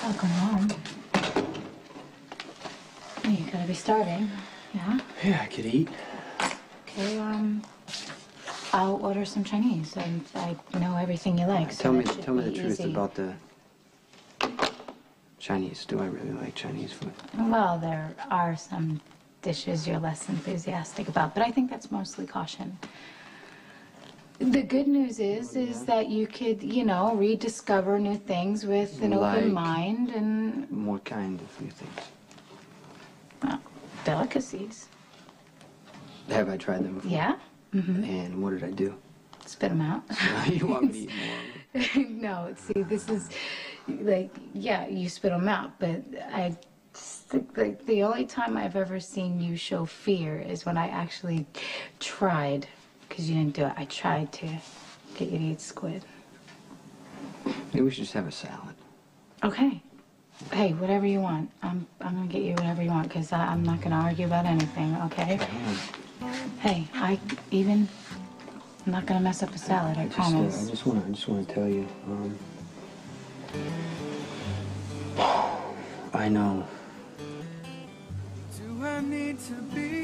Welcome home. You gotta be starving, yeah? Yeah, I could eat. Okay, I'll order some Chinese. I know everything you like, so Tell me the easy. truth about the Chinese. Do I really like Chinese food? Well, there are some dishes you're less enthusiastic about, but I think that's mostly caution. The good news is that you could, rediscover new things with an open mind and... What kind of new things? Well, delicacies. Have I tried them before? Yeah? Mm-hmm. And what did I do? Spit them out. So you want me to eat more of them? No, see, this is, yeah, you spit them out, but I think, the only time I've ever seen you show fear is when I actually tried, because you didn't do it, I tried to get you to eat squid. Maybe we should just have a salad. Okay. Hey, whatever you want. I'm gonna get you whatever you want, because I'm not gonna argue about anything, okay? Hey, I'm not gonna mess up a salad, I promise. I just wanna tell you, I know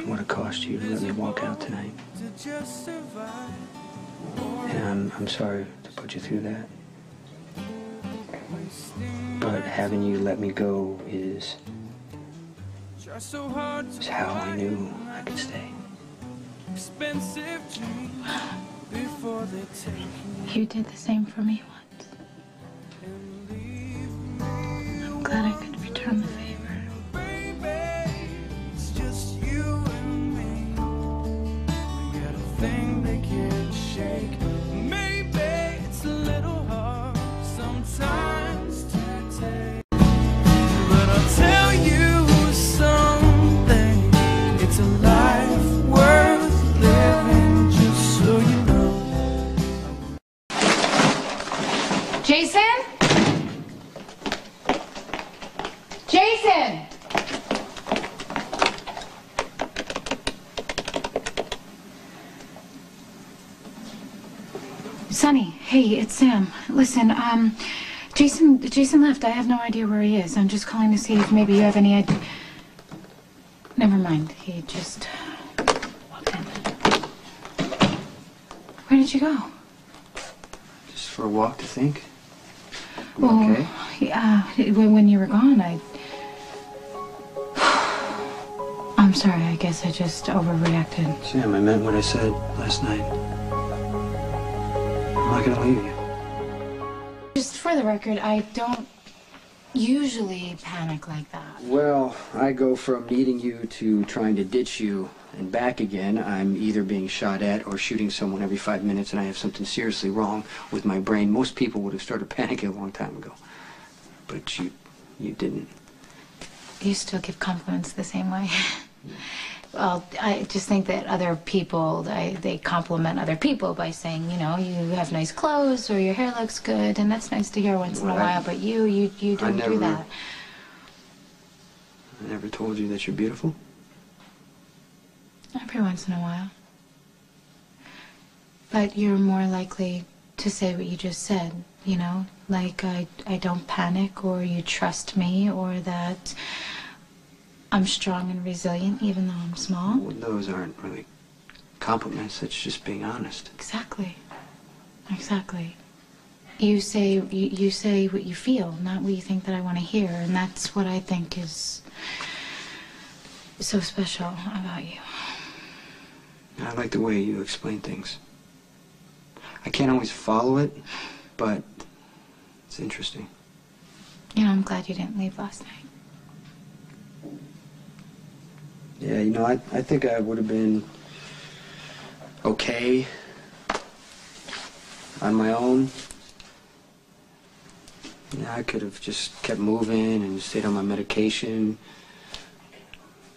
what it cost you to let me walk out tonight. And I'm sorry to put you through that. But having you let me go is how I knew I could stay. You did the same for me once. I'm glad I could return the favor. Jason? Jason! Sonny, hey, it's Sam. Listen, Jason left. I have no idea where he is. I'm just calling to see if maybe you have any idea. Never mind. He just walked in. Where did you go? Just for a walk to think? Well, okay? Yeah, when you were gone, I'm sorry, I guess I just overreacted. Sam, I meant what I said last night. I'm not gonna leave you. Just for the record, I don't usually panic like that. Well, I go from needing you to trying to ditch you and back again. I'm either being shot at or shooting someone every 5 minutes, and I have something seriously wrong with my brain. Most people would have started panicking a long time ago. But you didn't. You still give compliments the same way? Well, I just think that other people, they compliment other people by saying, you have nice clothes or your hair looks good, and that's nice to hear once in a while, but you don't do that. I never told you that you're beautiful? Every once in a while. But you're more likely to say what you just said, like I don't panic, or you trust me, or that I'm strong and resilient even though I'm small. Well, those aren't really compliments, it's just being honest. Exactly. You say what you feel, not what you think that I want to hear, and that's what I think is so special about you. I like the way you explain things. I can't always follow it, but it's interesting. I'm glad you didn't leave last night. Yeah, I think I would have been okay on my own. I could have just kept moving and stayed on my medication,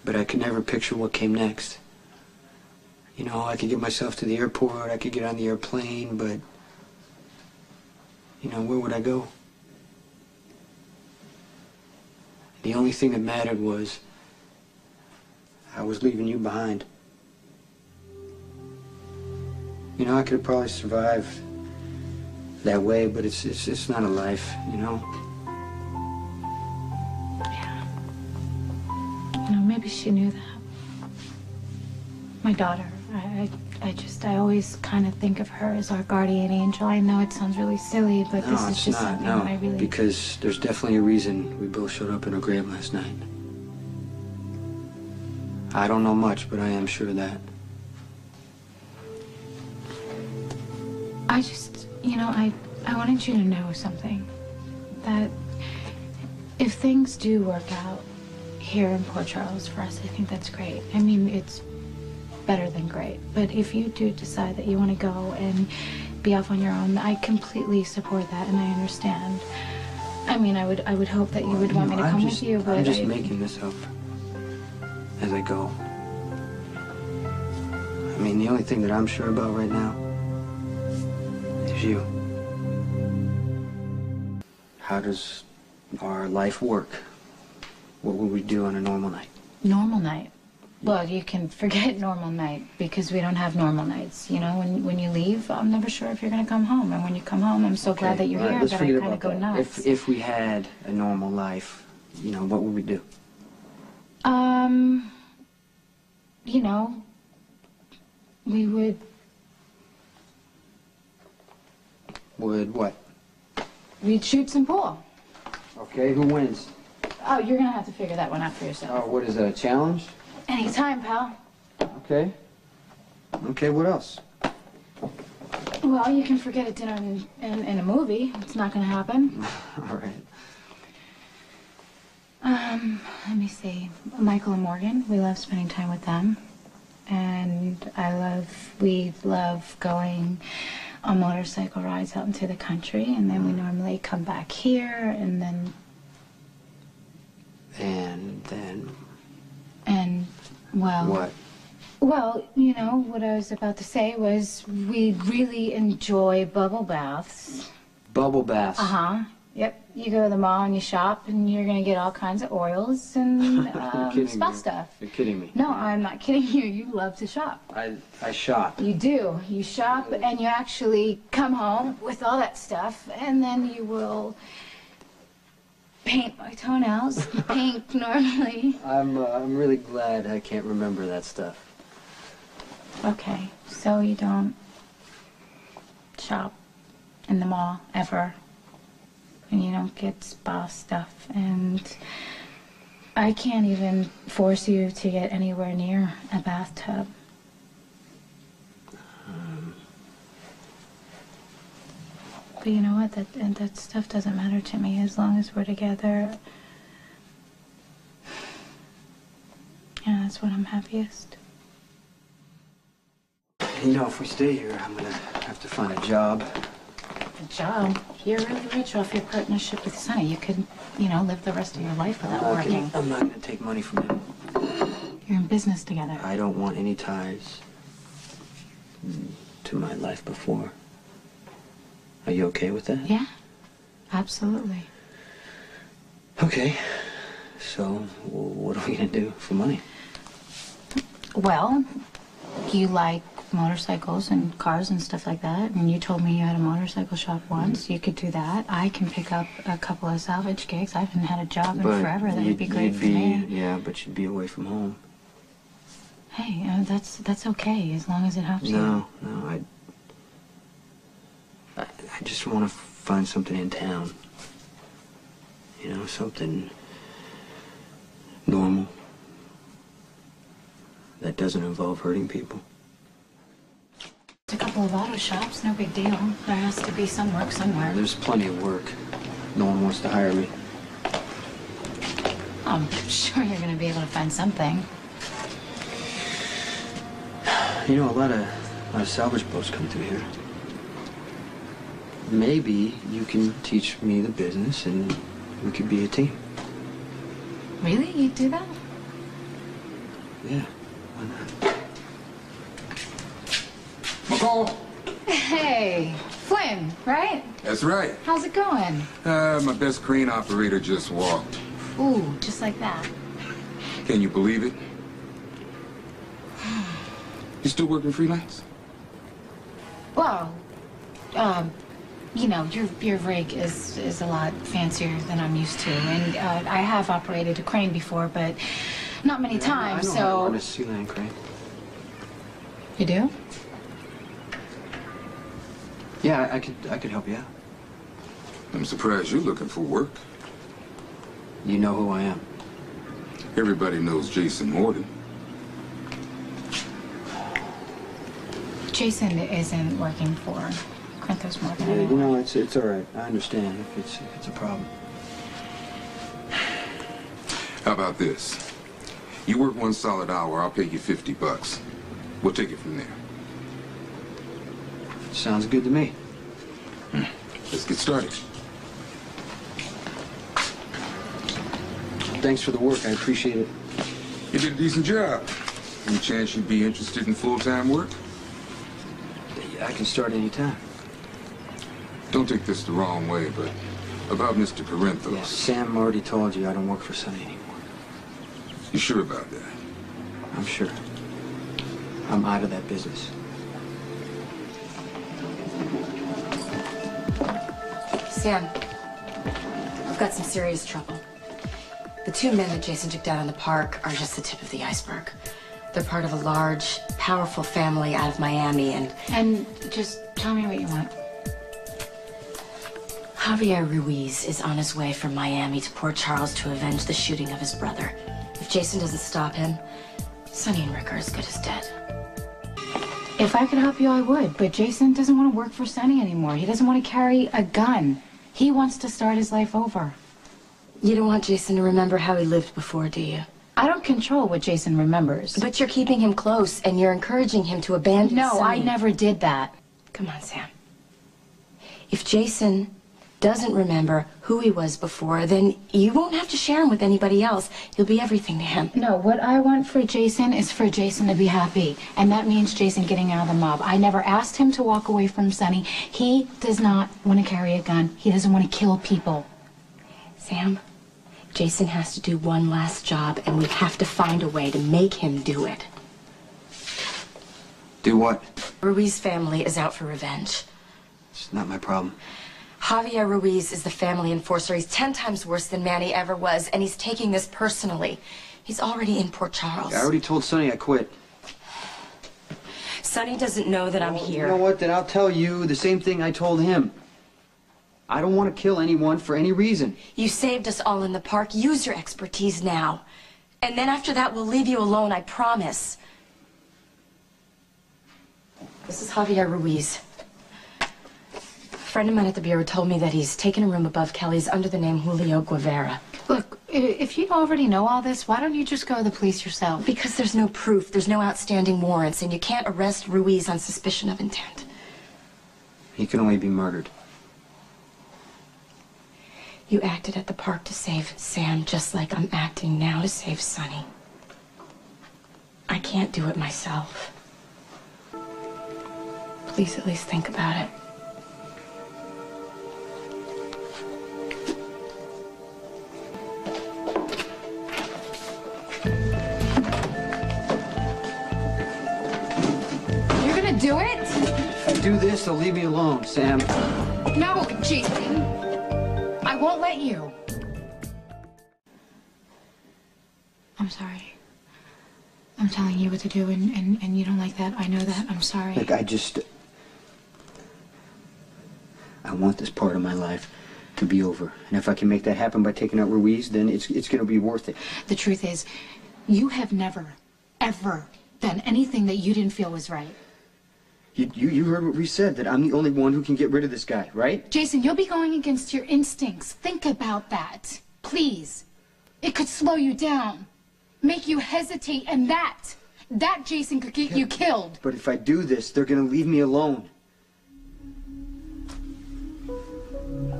but I could never picture what came next. I could get myself to the airport, I could get on the airplane, but, where would I go? The only thing that mattered was I was leaving you behind. I could have probably survived that way, but it's not a life, maybe she knew that. My daughter. I always kind of think of her as our guardian angel. I know it sounds really silly, but No, this is it's just not. something No, that I really... because there's definitely a reason we both showed up in her grave last night. I don't know much, but I am sure of that. I just, I wanted you to know something. That if things do work out here in Port Charles for us, I think that's great. I mean, it's better than great. But if you do decide that you want to go and be off on your own, I completely support that and I understand. I mean, I would hope that you would want me to come with you, but I'm just making this up as I go. I mean, the only thing that I'm sure about right now is you. How does our life work? What would we do on a normal night? Normal night? Well, you can forget normal night because we don't have normal nights. When you leave, I'm never sure if you're going to come home. And when you come home, I'm so glad that you're all right, here let's that I forget kind of about go that. nuts. If we had a normal life, what would we do? We would... Would what? We'd shoot some pool. Okay, who wins? Oh, you're going to have to figure that one out for yourself. Oh, what is that, a challenge? Anytime, pal. Okay. Okay, what else? Well, you can forget a dinner in a movie. It's not going to happen. All right. Let me see. Michael and Morgan, we love spending time with them. And we love going on motorcycle rides out into the country. And then we normally come back here and then... And, well... What? Well, what I was about to say was we really enjoy bubble baths. Bubble baths? Uh-huh. Yep. You go to the mall and you shop and you're going to get all kinds of oils and spa stuff. You're kidding me. No, I'm not kidding you. You love to shop. I shop. You do. You shop and you actually come home with all that stuff and then you will paint my toenails. Paint normally. I'm really glad I can't remember that stuff. Okay, so you don't shop in the mall ever, and you don't get spa stuff, and I can't even force you to get anywhere near a bathtub. But you know what, that stuff doesn't matter to me as long as we're together. Yeah, that's when I'm happiest. If we stay here, I'm gonna have to find a job. A job? You're really rich off your partnership with Sonny. You could, live the rest of your life without working. I'm not gonna take money from him. You're in business together. I don't want any ties to my life before. Are you okay with that? Yeah, absolutely. Okay. So, what are we gonna do for money? Well, you like motorcycles and cars and stuff like that, and you told me you had a motorcycle shop once. You could do that. I can pick up a couple of salvage gigs. I haven't had a job in forever. That would be great for me. Yeah, but you'd be away from home. Hey, that's okay as long as it helps you. No, I just want to find something in town. Something normal that doesn't involve hurting people. A couple of auto shops, no big deal. There has to be some work somewhere. There's plenty of work. No one wants to hire me. I'm sure you're going to be able to find something. A lot of salvage boats come through here. Maybe you can teach me the business and we could be a team. Really? You'd do that? Yeah, why not? McCall? Hey, Flynn, right? That's right. How's it going? My best crane operator just walked. Ooh, just like that. Can you believe it? You still working freelance? Well, your rig is a lot fancier than I'm used to, and I have operated a crane before, but not many Yeah, times, I know how to so... run a sea lion crane. You do? Yeah, I could help you out. I'm surprised you're looking for work. You know who I am. Everybody knows Jason Morton. Jason isn't working for Corinthos Morgan Yeah, you anymore. know, it's all right. I understand if it's a problem. How about this? You work 1 solid hour, I'll pay you $50. We'll take it from there. Sounds good to me. Let's get started. Thanks for the work. I appreciate it. You did a decent job. Any chance you'd be interested in full-time work? I can start any time. Don't take this the wrong way, but about Mr. Corinthos. Yeah, Sam already told you I don't work for Sonny anymore. You sure about that? I'm sure. I'm out of that business. Sam, I've got some serious trouble. The 2 men that Jason took down in the park are just the tip of the iceberg. They're part of a large, powerful family out of Miami, and And just tell me what you want. Javier Ruiz is on his way from Miami to Port Charles to avenge the shooting of his brother. If Jason doesn't stop him, Sonny and Rick are as good as dead. If I could help you, I would, but Jason doesn't want to work for Sonny anymore. He doesn't want to carry a gun. He wants to start his life over. You don't want Jason to remember how he lived before, do you? I don't control what Jason remembers. But you're keeping him close, and you're encouraging him to abandon No, Sonny. I never did that. Come on, Sam. If Jason doesn't remember who he was before, then you won't have to share him with anybody else. You'll be everything to him. No, what I want for Jason is for Jason to be happy. And that means Jason getting out of the mob. I never asked him to walk away from Sonny. He does not want to carry a gun. He doesn't want to kill people. Sam, Jason has to do one last job, and we have to find a way to make him do it. Do what? Ruiz family is out for revenge. It's not my problem. Javier Ruiz is the family enforcer. He's 10 times worse than Manny ever was, and he's taking this personally. He's already in Port Charles. I already told Sonny I quit. Sonny doesn't know that I'm here. You know what? Then I'll tell you the same thing I told him. I don't want to kill anyone for any reason. You saved us all in the park. Use your expertise now. And then after that, we'll leave you alone, I promise. This is Javier Ruiz. A friend of mine at the Bureau told me that he's taken a room above Kelly's under the name Julio Guevara. Look, if you already know all this, why don't you just go to the police yourself? Because there's no proof, there's no outstanding warrants, and you can't arrest Ruiz on suspicion of intent. He can only be murdered. You acted at the park to save Sam, just like I'm acting now to save Sonny. I can't do it myself. Please at least think about it. You're gonna do it? If I do this, they'll leave me alone, Sam. No, Jason. I won't let you. I'm sorry. I'm telling you what to do, and you don't like that. I know that. I'm sorry. Look, I want this part of my life to be over. And if I can make that happen by taking out Ruiz, then it's going to be worth it. The truth is, you have never, ever done anything that you didn't feel was right. You heard what Reese said, that I'm the only one who can get rid of this guy, right? Jason, you'll be going against your instincts. Think about that. Please. It could slow you down. Make you hesitate, and that, Jason, could get you killed. But if I do this, they're going to leave me alone.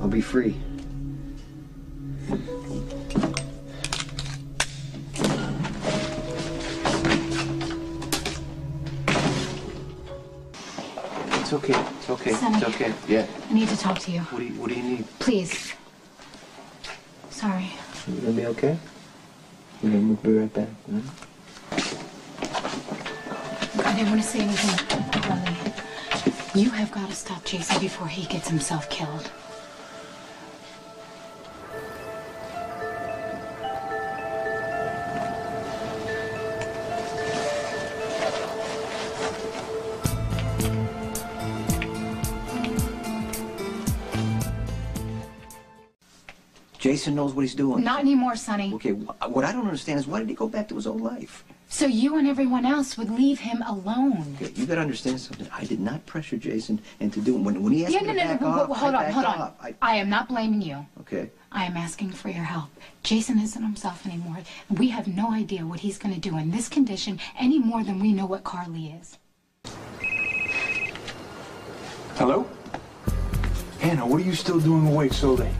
I'll be free. It's okay. It's okay. Sonny. It's okay. Yeah. I need to talk to you. What do you need? Please. Sorry. You gonna be okay? We'll be right back. Huh? I didn't want to say anything early. You have got to stop Jason before he gets himself killed. Jason knows what he's doing. Not anymore, Sonny. Okay, what I don't understand is why did he go back to his old life? So you and everyone else would leave him alone. Okay, you gotta understand something. I did not pressure Jason into doing when he asked Yeah, me no, to no, back no, off. hold I on, backed hold on. off. I am not blaming you. Okay. I am asking for your help. Jason isn't himself anymore. We have no idea what he's going to do in this condition any more than we know what Carly is. Hello? Anna, what are you still doing awake so late?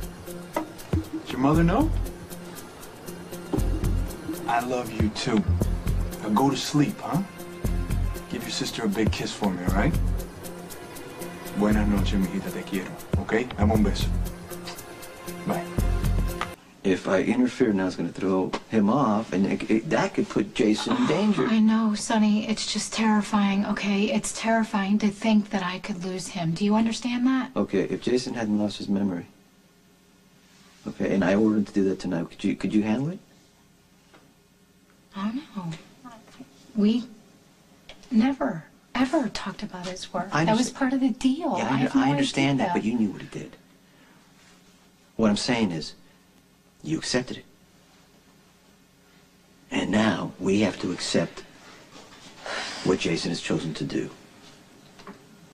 Does your mother know? I love you too. Now go to sleep, huh? Give your sister a big kiss for me, all right? Buenas noches, mijita, te quiero. Okay? Dame un beso. Bye. If I interfere now, it's going to throw him off, and that could put Jason in danger. I know, Sonny. It's just terrifying, okay? It's terrifying to think that I could lose him. Do you understand that? Okay, if Jason hadn't lost his memory, okay, and I ordered him to do that tonight, could you handle it? I don't know. We never, ever talked about his work. I That was understand. part of the deal. Yeah, have no I understand that, idea. but you knew what he did. What I'm saying is, you accepted it. And now we have to accept what Jason has chosen to do.